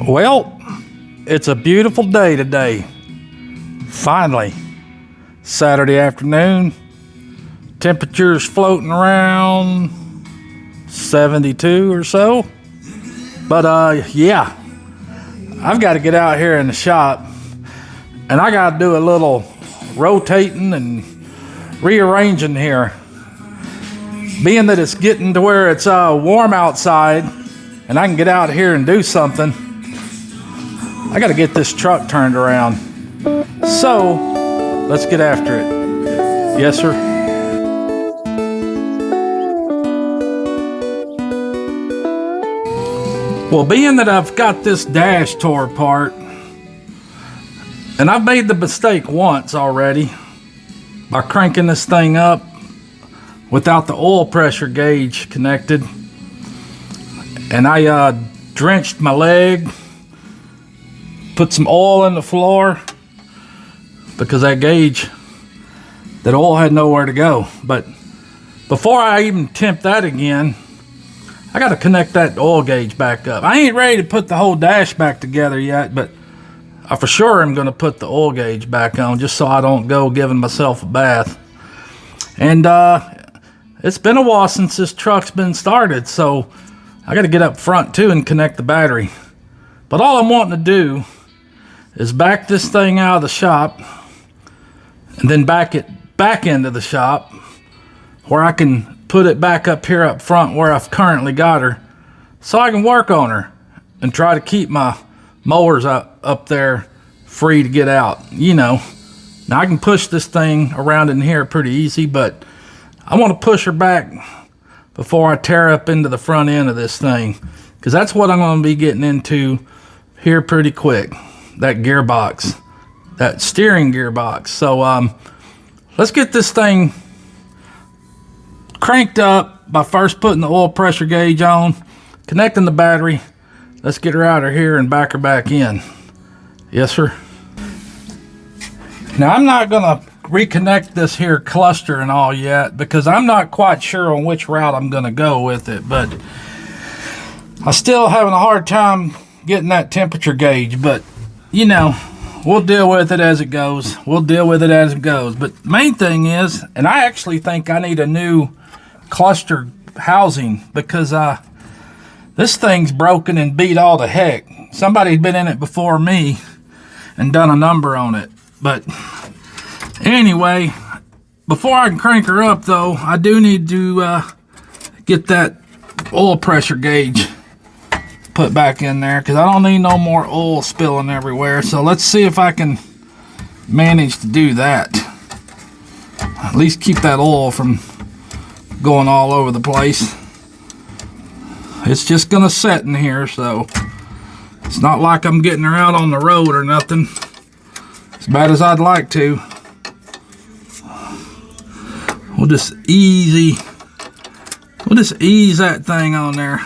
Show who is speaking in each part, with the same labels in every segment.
Speaker 1: Well, it's a beautiful day today. Finally, Saturday afternoon. Temperatures floating around 72 or so. But yeah, I've got to get out here in the shop and I got to do a little rotating and rearranging here. Being that it's getting to where it's warm outside and I can get out here and do something, I got to get this truck turned around. So let's get after it. Yes, sir. Well, being that I've got this dash tore apart, and I've made the mistake once already by cranking this thing up without the oil pressure gauge connected, and I drenched my leg, put some oil in the floor because that gauge, that oil had nowhere to go. But before I even attempt that again, I got to connect that oil gauge back up. I ain't ready to put the whole dash back together yet, but I for sure am going to put the oil gauge back on just so I don't go giving myself a bath. And it's been a while since this truck's been started, so I got to get up front too and connect the battery. But all I'm wanting to do is back this thing out of the shop and then back it back into the shop where I can put it back up here up front where I've currently got her, so I can work on her and try to keep my mowers up there free to get out. You know, now I can push this thing around in here pretty easy, but I want to push her back before I tear up into the front end of this thing, because that's what I'm going to be getting into here pretty quick. That gearbox, that steering gearbox. So let's get this thing cranked up by first putting the oil pressure gauge on, connecting the battery. Let's get her out of here and back her back in. Yes, sir. Now, I'm not going to reconnect this here cluster and all yet because I'm not quite sure on which route I'm going to go with it, but I'm still having a hard time getting that temperature gauge. But, you know, we'll deal with it as it goes. We'll deal with it as it goes. But main thing is, and I actually think I need a new cluster housing because this thing's broken and beat all to heck. Somebody's been in it before me and done a number on it. But anyway, before I can crank her up though, I do need to get that oil pressure gauge put back in there because I don't need no more oil spilling everywhere. So let's see if I can manage to do that. At least keep that oil from going all over the place. It's just gonna set in here, so it's not like I'm getting her out on the road or nothing, as bad as I'd like to. We'll just ease that thing on there.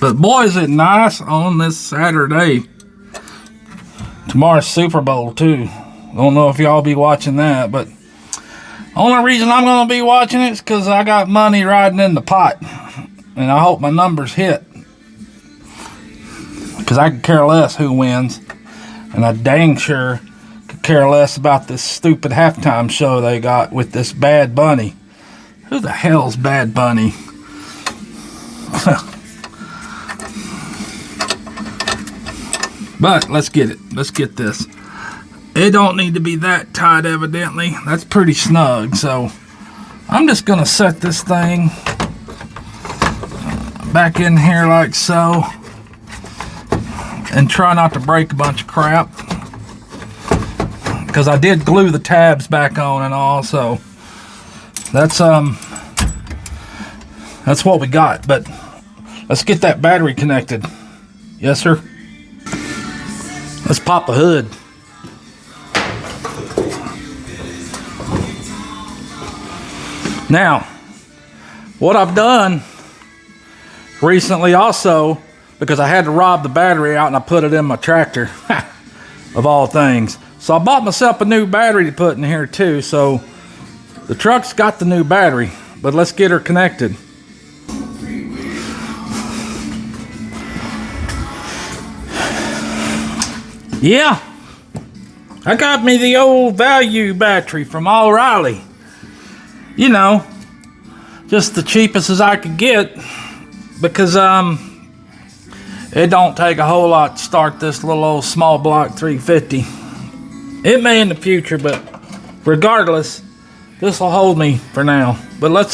Speaker 1: But boy, is it nice on this Saturday. Tomorrow's Super Bowl too. Don't know if y'all be watching that, but only reason I'm going to be watching it is because I got money riding in the pot. And I hope my numbers hit. Because I could care less who wins. And I dang sure could care less about this stupid halftime show they got with this Bad Bunny. Who the hell's Bad Bunny? But let's get it. Let's get this. It don't need to be that tight, evidently. That's pretty snug. So I'm just going to set this thing back in here like so. And try not to break a bunch of crap. Because I did glue the tabs back on and all. So that's what we got. But let's get that battery connected. Yes, sir. Let's pop the hood. Now, what I've done recently also, because I had to rob the battery out and I put it in my tractor, of all things. So I bought myself a new battery to put in here too. So the truck's got the new battery, but let's get her connected. Yeah, I got me the old value battery from O'Reilly. You know, just the cheapest as I could get, because it don't take a whole lot to start this little old small block 350. It may in the future, but regardless, this will hold me for now. But let's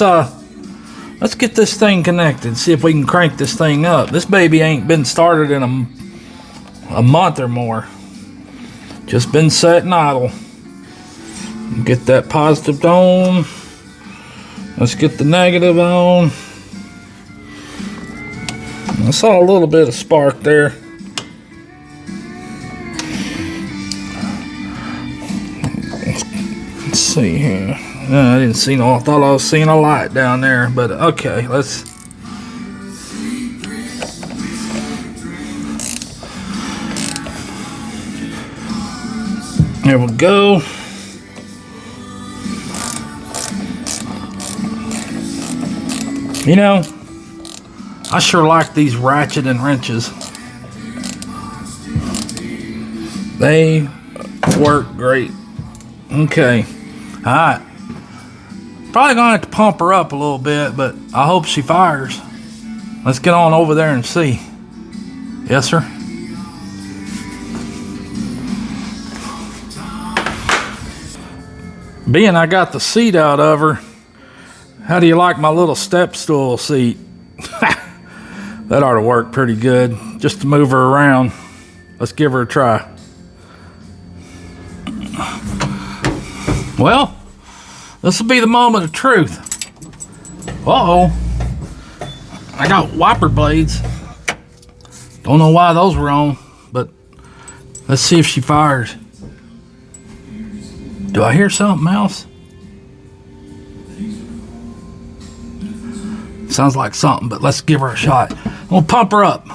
Speaker 1: get this thing connected, see if we can crank this thing up. This baby ain't been started in a month or more. Just been sitting idle. Get that positive on. Let's get the negative on. I saw a little bit of spark there. Let's see here. I didn't see no, I thought I was seeing a light down there, but okay, let's. There we go. You know, I sure like these ratchet and wrenches. They work great. Okay. Alright. Probably gonna have to pump her up a little bit, but I hope she fires. Let's get on over there and see. Yes, sir. Being I got the seat out of her, how do you like my little step stool seat? That ought to work pretty good, just to move her around. Let's give her a try. Well, this will be the moment of truth. Uh-oh. I got wiper blades. Don't know why those were on, but let's see if she fires. Do I hear something else? Sounds like something, but let's give her a shot. We'll pump her up.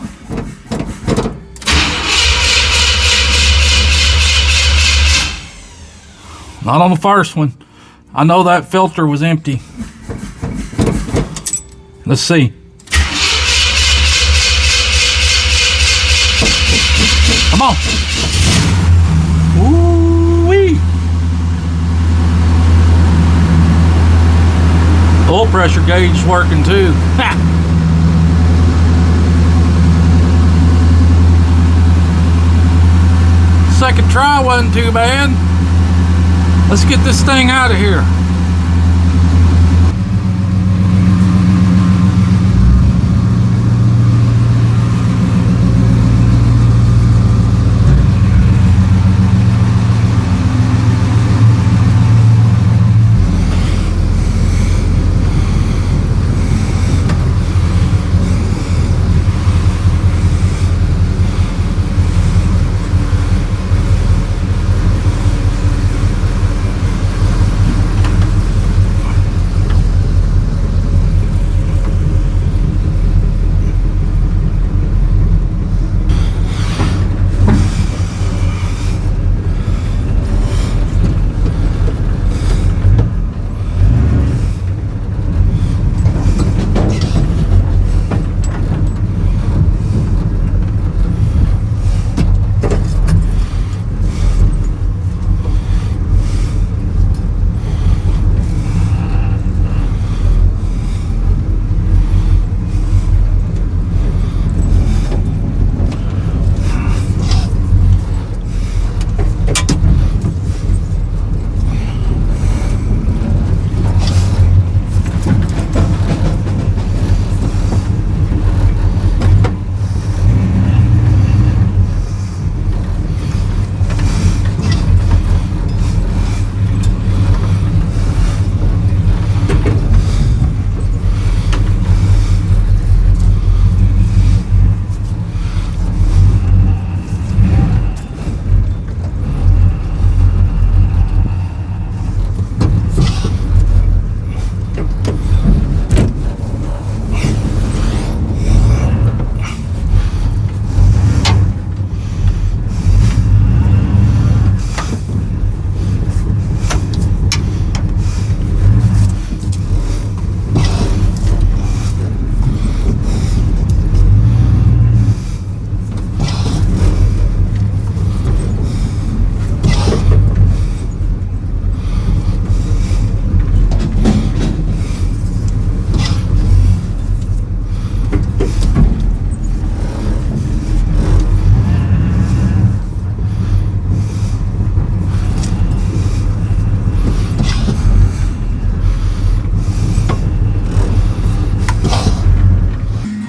Speaker 1: Not on the first one. I know that filter was empty. Let's see. Come on. Ooh-wee. Oil pressure gauge is working too. Ha! Second try wasn't too bad. Let's get this thing out of here.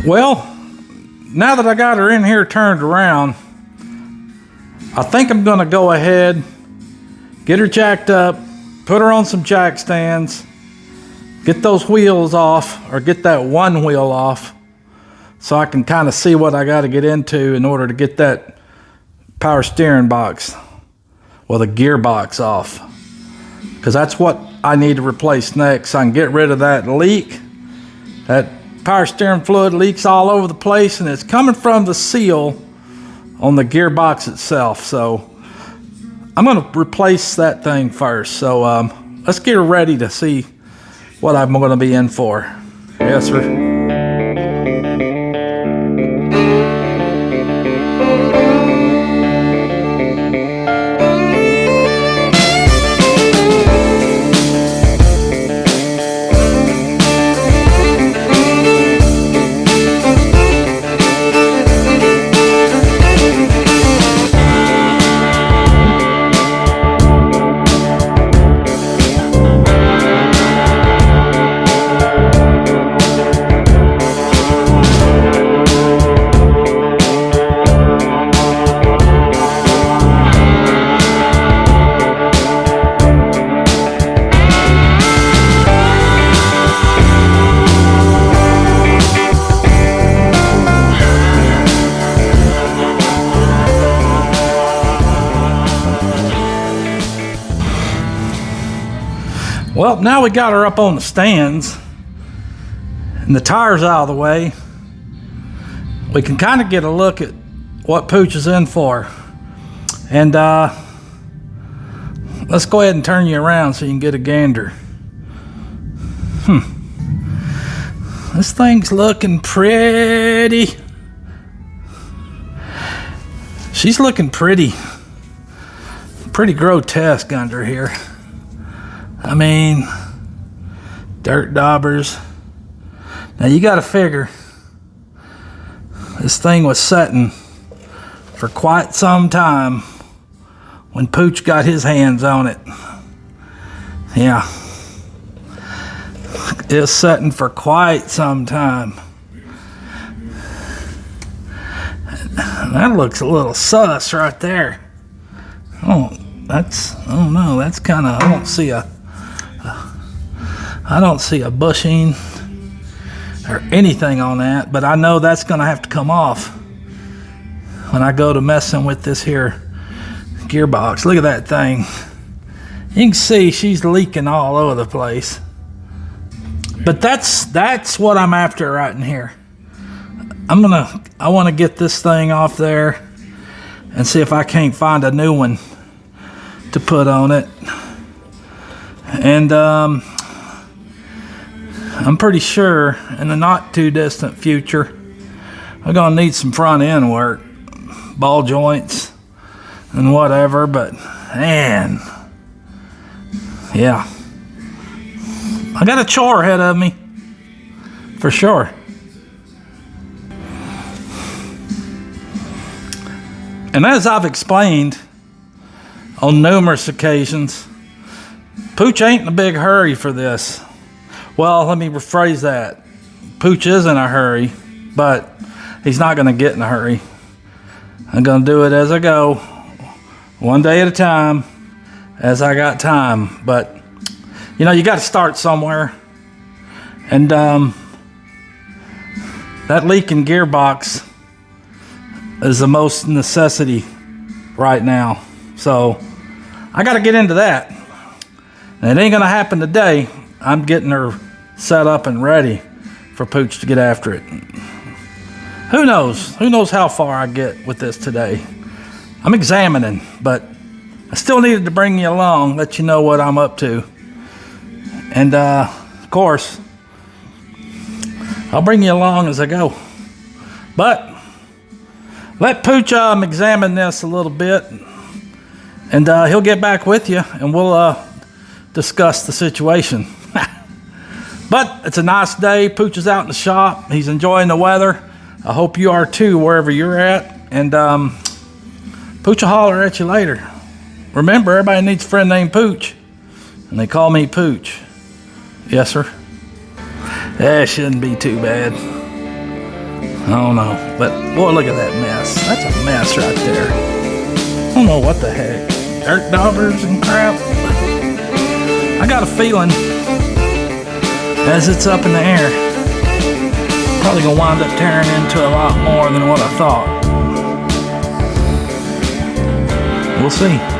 Speaker 1: Well, now that I got her in here turned around, I think I'm gonna go ahead, get her jacked up, put her on some jack stands, get those wheels off, or get that one wheel off, so I can kind of see what I got to get into in order to get that power steering box, well, the gearbox off, because that's what I need to replace next, so I can get rid of that leak. That power steering fluid leaks all over the place, and it's coming from the seal on the gearbox itself. So I'm going to replace that thing first. So let's get ready to see what I'm going to be in for. Yes, sir. Well, now we got her up on the stands and the tires out of the way. We can kind of get a look at what Pooch is in for. And let's go ahead and turn you around so you can get a gander. This thing's looking pretty. She's looking pretty grotesque under here. I mean, dirt daubers. Now you got to figure this thing was setting for quite some time when Pooch got his hands on it. Yeah, it's setting for quite some time. That looks a little sus right there. Oh, no, that's kind of, I don't see a bushing or anything on that, but I know that's going to have to come off when I go to messing with this here gearbox. Look at that thing. You can see she's leaking all over the place. But that's what I'm after right in here. I want to get this thing off there and see if I can't find a new one to put on it. And I'm pretty sure in the not too distant future, we're gonna need some front end work, ball joints and whatever, but man, yeah. I got a chore ahead of me, for sure. And as I've explained on numerous occasions, Pooch ain't in a big hurry for this. Well, let me rephrase that. Pooch is in a hurry, but he's not going to get in a hurry. I'm going to do it as I go, one day at a time, as I got time. But, you know, you got to start somewhere. And that leaking gearbox is the most necessity right now. So I got to get into that. And it ain't going to happen today. I'm getting her set up and ready for Pooch to get after it. Who knows? Who knows how far I get with this today? I'm examining, but I still needed to bring you along, let you know what I'm up to. And of course, I'll bring you along as I go. But let Pooch examine this a little bit, and he'll get back with you, and we'll discuss the situation. But it's a nice day. Pooch is out in the shop. He's enjoying the weather. I hope you are too, wherever you're at. And Pooch will holler at you later. Remember, everybody needs a friend named Pooch, and they call me Pooch. Yes, sir. That shouldn't be too bad. I don't know, but boy, look at that mess. That's a mess right there. I don't know what the heck. Dirt daubers and crap. I got a feeling as it's up in the air, probably gonna wind up tearing into a lot more than what I thought. We'll see.